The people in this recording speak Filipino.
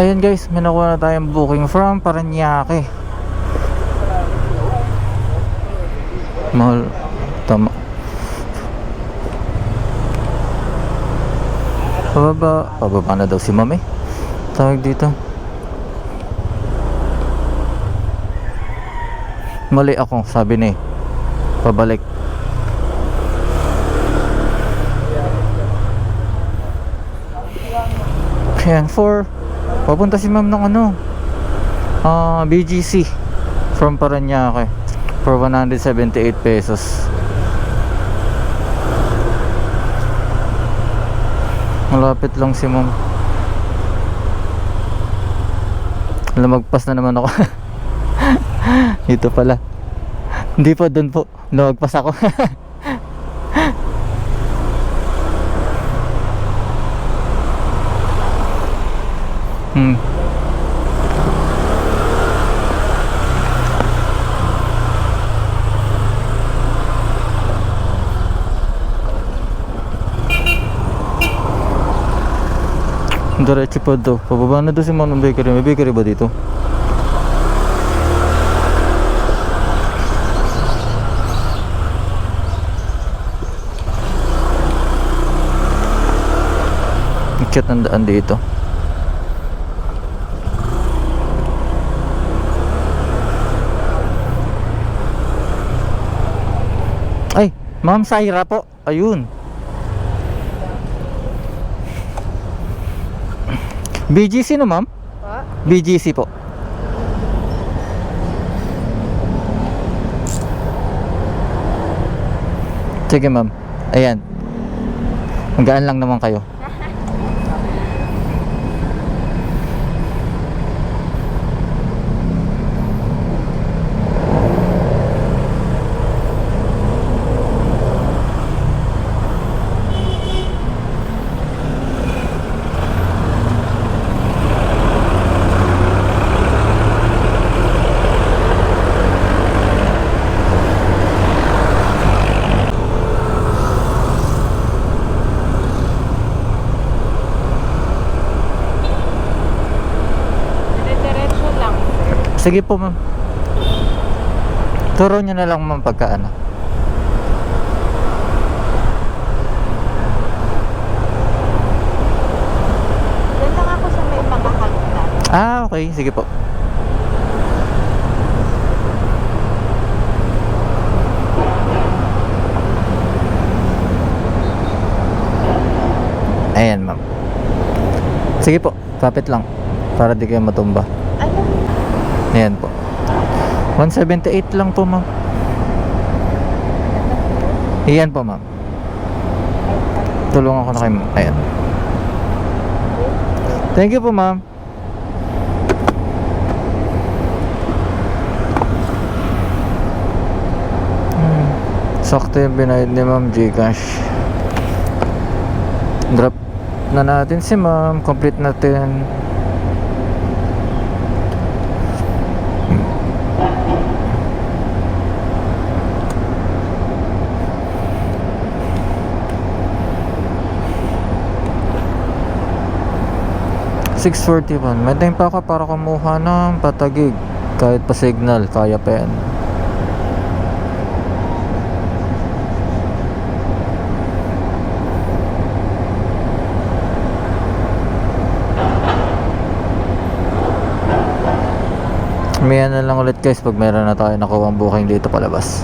Ayun guys, may nakuha na tayong booking from Parañaque. Mahal. Tama. Pababa na daw si ma'am eh. Tawag dito. Mali ako, sabi ni pabalik. Ayan, papunta si ma'am ng ano, BGC from Parañaque for 178 pesos. Malapit lang si ma'am. Lumagpas na naman ako. Ito pala. Hindi po, doon po lumagpas ako. Diretso pa daw. Pababa na daw si ma'am ng bakery. May bakery ba dito? Chat ng daan dito. Ay, Ma'am Saira po. Ayun. BGC no ma'am? BGC po. Sige ma'am. Ayan. Magaan lang naman kayo. Sige po ma'am. Turo nyo na lang ma'am pagka ano. Diyan lang ako sa may mga hagdan. Okay. Sige po. Ayan ma'am. Sige po. Kapit lang. Para di kayo matumba. Ayan po. 178 lang po ma'am. Ayan po ma'am. Tulungan ko na kayo ma'am. Ayan. Thank you po ma'am. Sakto yung binayad ni ma'am Gcash. Drop na natin si ma'am. Complete natin. $6.41. May time pa ako para kumuha ng patagig. Kahit pa signal, kaya pa yan. May na lang ulit guys pag meron na tayo nakuha ang booking dito palabas.